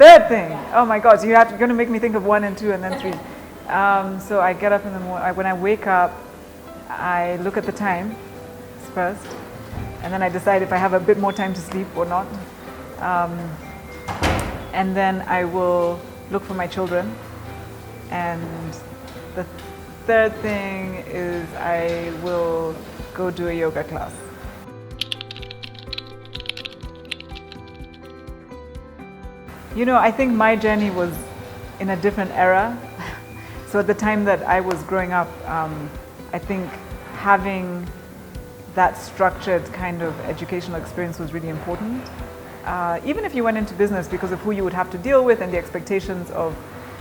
third thing. Oh my God, you're going to make me think of 1 and 2 and then 3. So I get up in the morning. When I wake up, I look at the time first, and then I decide if I have a bit more time to sleep or not. And then I will look for my children. And the third thing is I will go do a yoga class. I think my journey was in a different era. So at the time that I was growing up, I think having that structured kind of educational experience was really important. Even if you went into business, because of who you would have to deal with and the expectations of,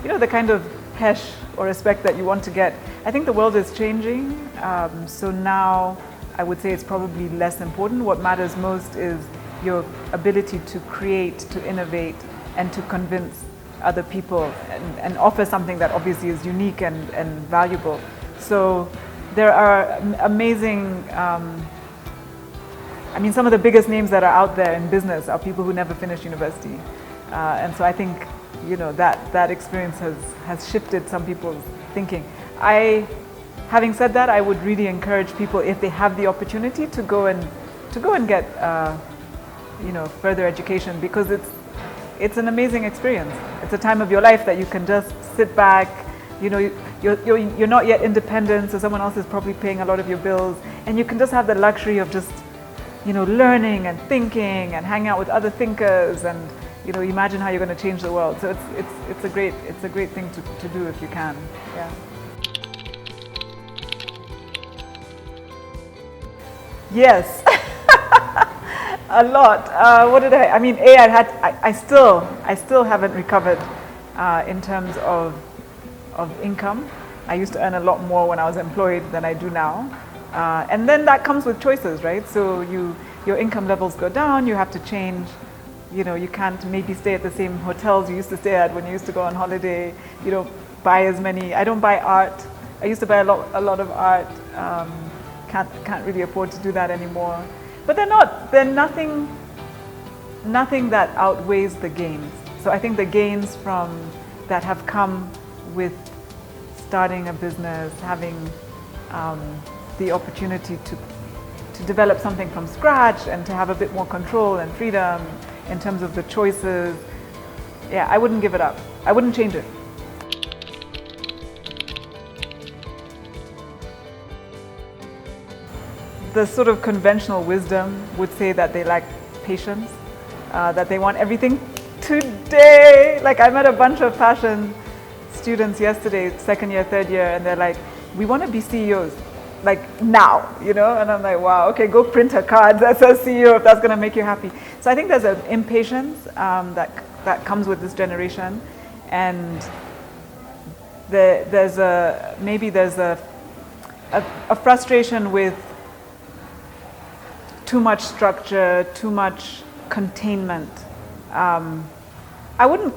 the kind of hesh or respect that you want to get. I think the world is changing. So now I would say it's probably less important. What matters most is your ability to create, to innovate, and to convince other people and offer something that obviously is unique and valuable. So there are amazing, some of the biggest names that are out there in business are people who never finished university. And so I think, that experience has shifted some people's thinking. Having said that, I would really encourage people, if they have the opportunity, to go and get, further education, because it's an amazing experience. It's a time of your life that you can just sit back. You're not yet independent, so someone else is probably paying a lot of your bills, and you can just have the luxury of just, learning and thinking and hang out with other thinkers and, imagine how you're going to change the world. So it's a great thing to do if you can. Yeah. Yes. A lot. What did I still haven't recovered in terms of income. I used to earn a lot more when I was employed than I do now. And then that comes with choices, right? So your income levels go down, you have to change. You can't maybe stay at the same hotels you used to stay at when you used to go on holiday. You don't buy as many. I don't buy art. I used to buy a lot of art. Can't really afford to do that anymore. But they're nothing that outweighs the gains. So I think the gains that have come with starting a business, having the opportunity to develop something from scratch and to have a bit more control and freedom in terms of the choices. Yeah, I wouldn't give it up. I wouldn't change it. The sort of conventional wisdom would say that they lack patience, that they want everything today. Like, I met a bunch of fashion students yesterday, second year, third year, and they're like, we want to be CEOs, like now, and I'm like, wow, okay, go print a card that says CEO if that's going to make you happy. So I think there's an impatience that comes with this generation, and there's a frustration with too much structure, too much containment. I wouldn't,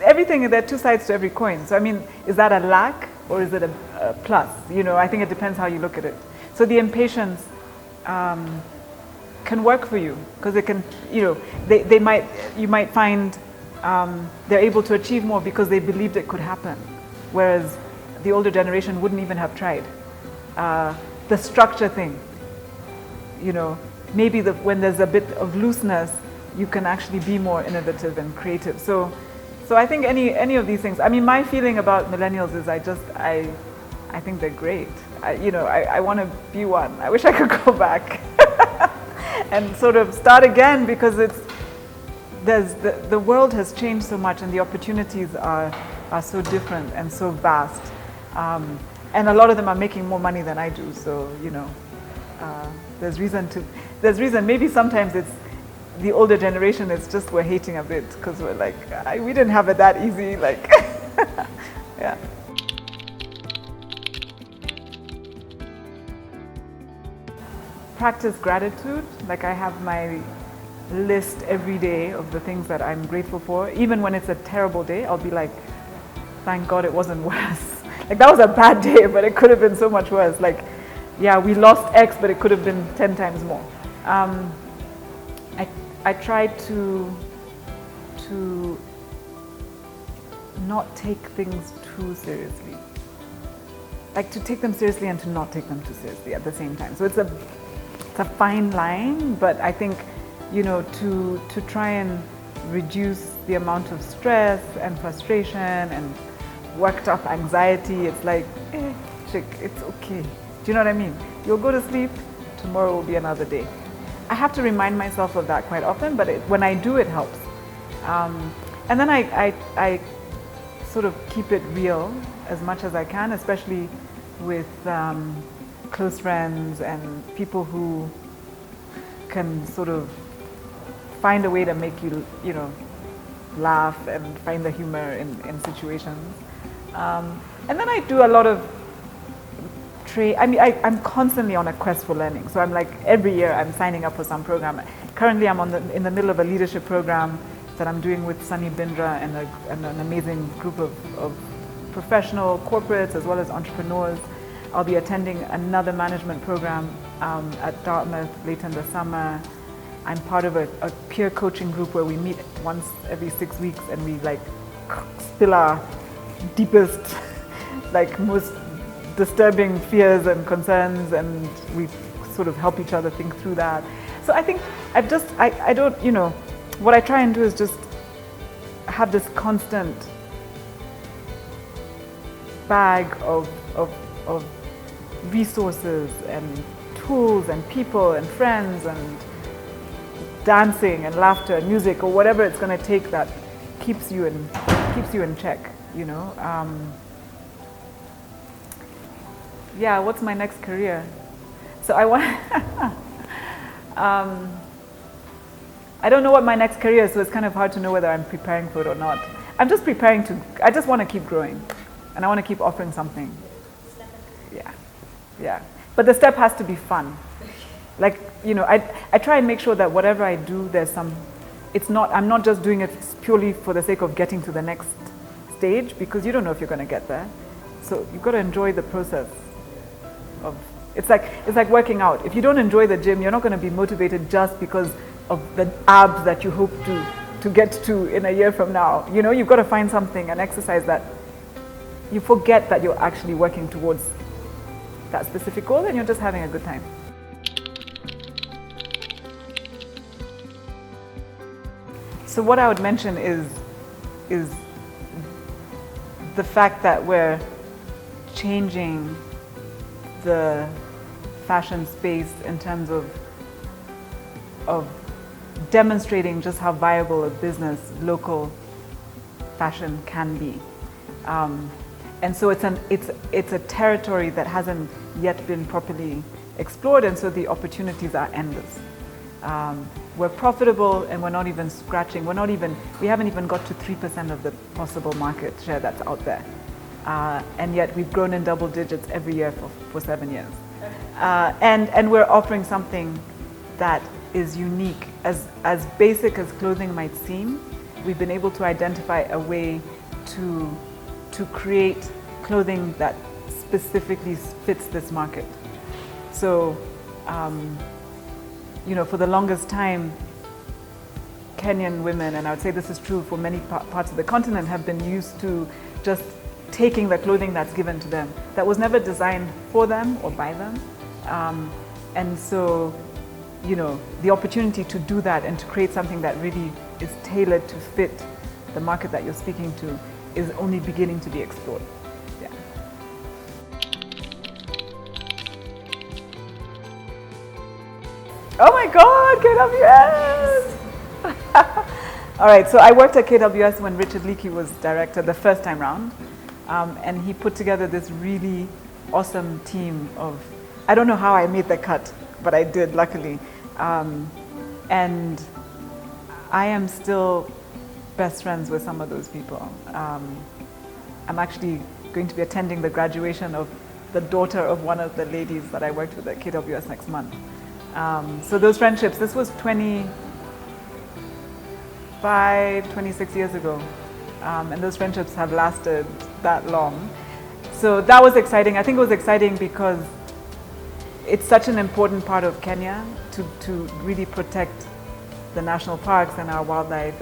everything, there are two sides to every coin. So is that a lack or is it a plus? I think it depends how you look at it. So the impatience can work for you, because it can, you might find they're able to achieve more because they believed it could happen, whereas the older generation wouldn't even have tried. The structure thing, maybe when there's a bit of looseness, you can actually be more innovative and creative. So I think any of these things. My feeling about millennials is I think they're great. I want to be one. I wish I could go back and sort of start again, because the world has changed so much and the opportunities are so different and so vast. And a lot of them are making more money than I do. So there's reason. Maybe sometimes it's the older generation. It's just we're hating a bit because we're like, we didn't have it that easy. Like, yeah. Practice gratitude. Like, I have my list every day of the things that I'm grateful for. Even when it's a terrible day, I'll be like, thank God it wasn't worse. Like, that was a bad day, but it could have been so much worse. Like, yeah, we lost X, but it could have been 10 times more. I try to to not take things too seriously. Like to take them seriously and to not take them too seriously at the same time. So it's a fine line, but I think, to try and reduce the amount of stress and frustration and worked up anxiety, it's like, chick, it's okay. Do you know what I mean? You'll go to sleep, tomorrow will be another day. I have to remind myself of that quite often, but when I do, it helps. And then I sort of keep it real as much as I can, especially with close friends and people who can sort of find a way to make you, laugh and find the humor in situations. And then I do a lot of I'm constantly on a quest for learning. So I'm like, every year I'm signing up for some program. Currently I'm in the middle of a leadership program that I'm doing with Sunny Bindra and an amazing group of professional corporates as well as entrepreneurs. I'll be attending another management program at Dartmouth later in the summer. I'm part of a peer coaching group where we meet once every 6 weeks and we like spill our deepest, like most disturbing fears and concerns, and we sort of help each other think through that. So I think I don't, what I try and do is just have this constant bag of resources and tools and people and friends and dancing and laughter and music or whatever it's going to take that keeps you in check, Yeah, what's my next career? So I want I don't know what my next career is, so it's kind of hard to know whether I'm preparing for it or not. I'm just I just want to keep growing and I want to keep offering something. Yeah. But the step has to be fun. Like, I try and make sure that whatever I do, I'm not just doing it purely for the sake of getting to the next stage, because you don't know if you're going to get there. So you've got to enjoy the process it's like working out. If you don't enjoy the gym, you're not going to be motivated just because of the abs that you hope to get to in a year from now. You've got to find something, an exercise that you forget that you're actually working towards that specific goal and you're just having a good time. So what I would mention is the fact that we're changing the fashion space in terms of demonstrating just how viable a business, local fashion can be. And so it's a territory that hasn't yet been properly explored, and so the opportunities are endless. We're profitable and we're not even scratching. We haven't even got to 3% of the possible market share that's out there. And yet we've grown in double digits every year for 7 years. And we're offering something that is unique. As basic as clothing might seem, we've been able to identify a way to create clothing that specifically fits this market. So, for the longest time, Kenyan women, and I would say this is true for many parts of the continent, have been used to just taking the clothing that's given to them, that was never designed for them or by them. And so, the opportunity to do that and to create something that really is tailored to fit the market that you're speaking to is only beginning to be explored. Yeah. Oh my God, KWS! All right, so I worked at KWS when Richard Leakey was director the first time round. And he put together this really awesome team of, I don't know how I made the cut, but I did, luckily. And I am still best friends with some of those people. I'm actually going to be attending the graduation of the daughter of one of the ladies that I worked with at KWS next month. So those friendships, this was 26 years ago. And those friendships have lasted that long. So that was exciting. I think it was exciting because it's such an important part of Kenya to really protect the national parks and our wildlife.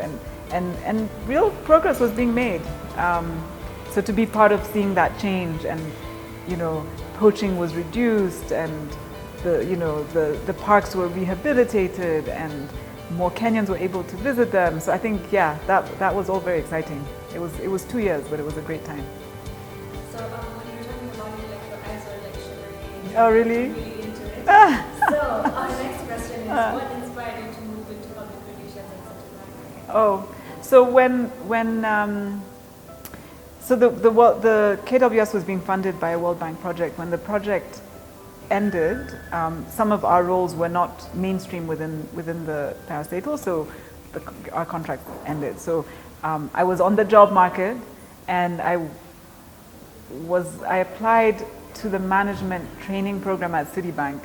and real progress was being made. So to be part of seeing that change, and poaching was reduced, and the parks were rehabilitated, and more Kenyans were able to visit them. So I think, yeah, that was all very exciting. It was 2 years, but it was a great time. So when you were talking about it, like your eyes were like shimmering. Oh, really? Really into it. So our next question is, what inspired you to move into public relations at such a young age? Oh, so so the KWS was being funded by a World Bank project. When the project ended, some of our roles were not mainstream within the parastatal, so our contract ended. So I was on the job market, and I applied to the management training program at Citibank,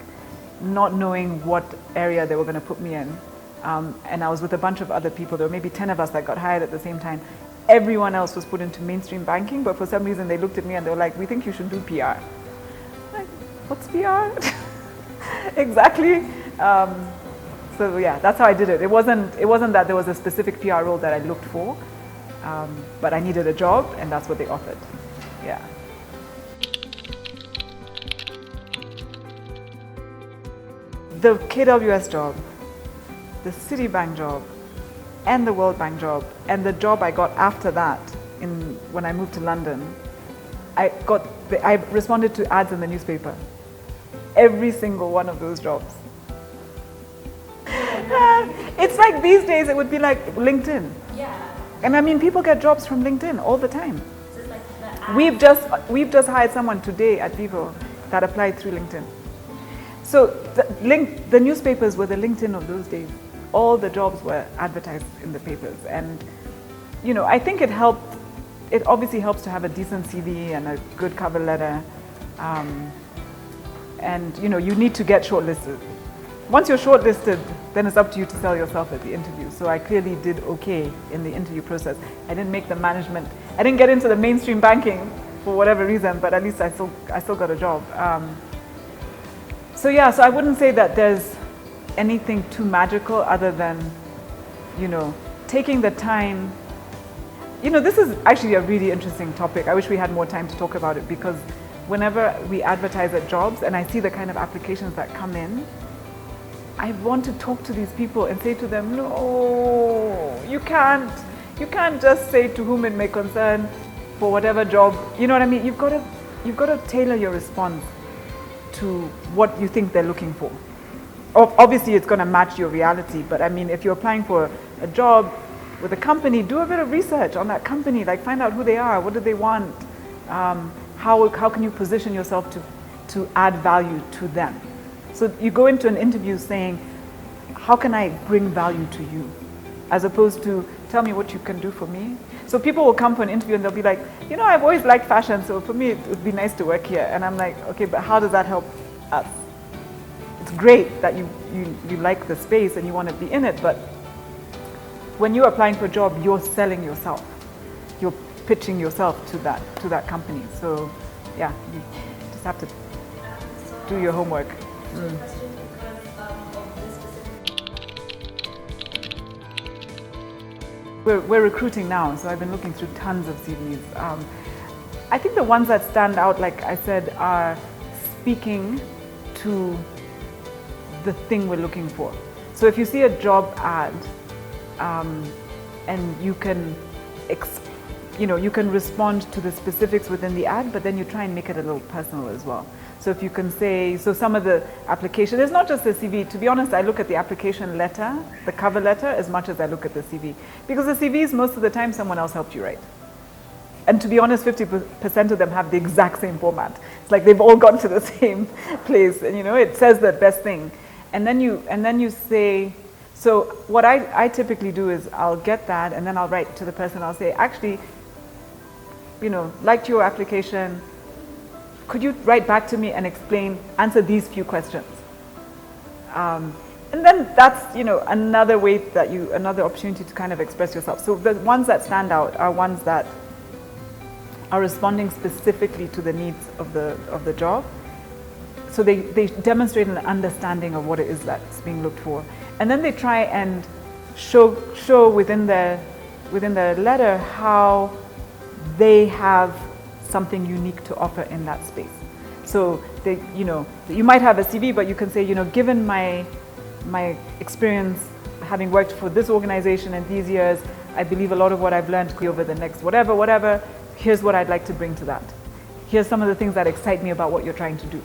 not knowing what area they were going to put me in. And I was with a bunch of other people. There were maybe 10 of us that got hired at the same time. Everyone else was put into mainstream banking, but for some reason they looked at me and they were like, "We think you should do PR." Like, what's PR? Exactly. So yeah, that's how I did it. It wasn't that there was a specific PR role that I looked for, but I needed a job, and that's what they offered. Yeah. The KWS job, the Citibank job, and the World Bank job, and the job I got after that when I moved to London, I responded to ads in the newspaper. Every single one of those jobs. It's like these days it would be like LinkedIn. Yeah. And I mean, people get jobs from LinkedIn all the time. So it's like the ads. We've just hired someone today at Vivo that applied through LinkedIn. So the newspapers were the LinkedIn of those days. All the jobs were advertised in the papers, and I think it helped. It obviously helps to have a decent CV and a good cover letter, and you need to get shortlisted. Once you're shortlisted, then it's up to you to sell yourself at the interview. So I clearly did okay in the interview process. I didn't make the management. I didn't get into the mainstream banking for whatever reason, but at least I still got a job. So yeah, so I wouldn't say that there's anything too magical other than, taking the time. This is actually a really interesting topic. I wish we had more time to talk about it, because whenever we advertise at jobs and I see the kind of applications that come in, I want to talk to these people and say to them, no, you can't just say to whom it may concern for whatever job. You know what I mean? You've got to tailor your response to what you think they're looking for. Obviously, it's going to match your reality, but I mean, if you're applying for a job with a company, do a bit of research on that company. Like, find out who they are, what do they want, how can you position yourself to add value to them. So you go into an interview saying, how can I bring value to you? As opposed to, tell me what you can do for me. So people will come for an interview and they'll be like, I've always liked fashion, so for me it would be nice to work here. And I'm like, okay, but how does that help us? It's great that you like the space and you want to be in it, but when you're applying for a job, you're selling yourself. You're pitching yourself to that company. So yeah, you just have to do your homework. Question because of this specific. We're recruiting now, so I've been looking through tons of CVs. I think the ones that stand out, like I said, are speaking to the thing we're looking for. So if you see a job ad, and you can respond to the specifics within the ad, but then you try and make it a little personal as well. So if you can say, so some of the application, it's not just the CV. To be honest, I look at the application letter, the cover letter, as much as I look at the CV. Because the CVs, most of the time, someone else helped you write. And to be honest, 50% of them have the exact same format. It's like they've all gone to the same place, and it says the best thing. And then you say, so what I typically do is I'll get that, and then I'll write to the person. I'll say, actually, liked your application. Could you write back to me and answer these few questions? And then that's, another way another opportunity to kind of express yourself. So the ones that stand out are ones that are responding specifically to the needs of the job. So they demonstrate an understanding of what it is that's being looked for. And then they try and show within their within the letter how they have something unique to offer in that space. So they, you might have a CV, but you can say, given my experience having worked for this organization in these years, I believe a lot of what I've learned over the next whatever, here's what I'd like to bring to that. Here's some of the things that excite me about what you're trying to do.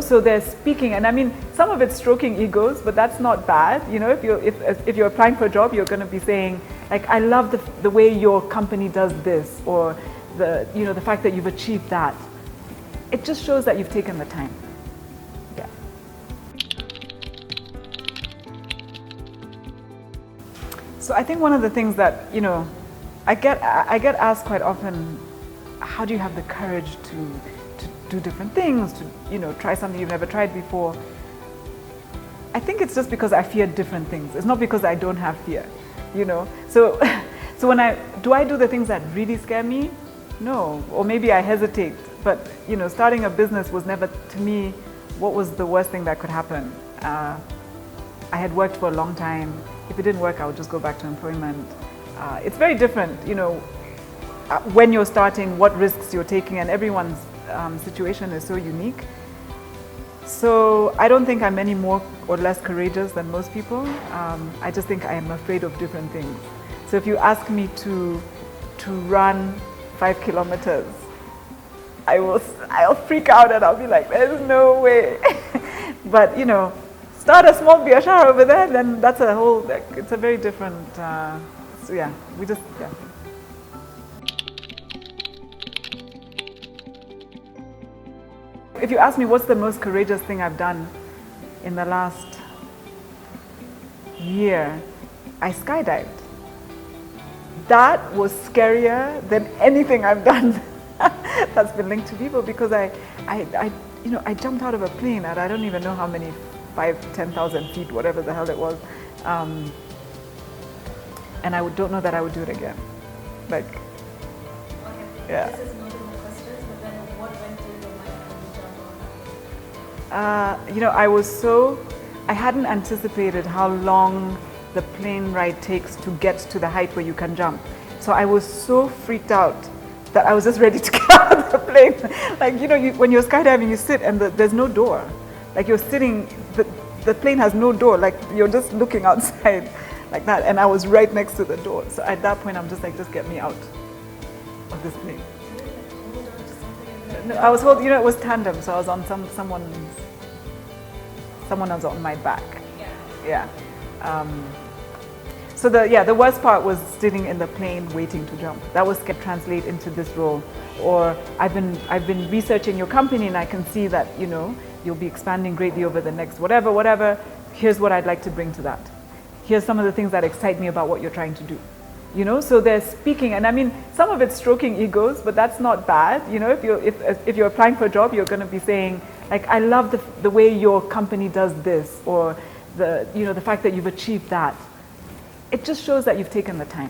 So they're speaking, and I mean, some of it's stroking egos, but that's not bad. If you're applying for a job, you're going to be saying, like, I love the way your company does this, or the fact that you've achieved that. It just shows that you've taken the time. Yeah. So I think one of the things that, I get asked quite often, how do you have the courage to do different things, to try something you've never tried before? I think it's just because I fear different things. It's not because I don't have fear, So when I do the things that really scare me? No, or maybe I hesitate. But starting a business was never, to me, what was the worst thing that could happen. I had worked for a long time. If it didn't work, I would just go back to employment. It's very different, when you're starting, what risks you're taking, and everyone's situation is so unique. So I don't think I'm any more or less courageous than most people. I just think I am afraid of different things. So if you ask me to run 5 kilometers, I'll freak out and I'll be like, there's no way. But start a small biashara over there, then that's a whole, it's a very different, so yeah, yeah. If you ask me what's the most courageous thing I've done in the last year, I skydived. That was scarier than anything I've done that's been linked to people, because I jumped out of a plane at I don't even know how many, 10,000 feet, whatever the hell it was, and I don't know that I would do it again. Like, Okay. Yeah. This is not in the questions, but then what went through your mind when you jumped on? I hadn't anticipated how long the plane ride takes to get to the height where you can jump. So I was so freaked out that I was just ready to get out of the plane. Like, when you're skydiving, you sit and there's no door. Like, you're sitting, the plane has no door. Like, you're just looking outside like that. And I was right next to the door. So at that point, I'm just like, just get me out of this plane. Hold on to something. No, I was holding, it was tandem. So I was on someone was on my back. Yeah. Yeah. So the worst part was sitting in the plane waiting to jump. That was can translate into this role. Or I've been researching your company, and I can see that you'll be expanding greatly over the next whatever. Here's what I'd like to bring to that. Here's some of the things that excite me about what you're trying to do. So they're speaking, and I mean, some of it's stroking egos, but that's not bad. If you're applying for a job, you're going to be saying, like, I love the way your company does this, or the fact that you've achieved that. It just shows that you've taken the time.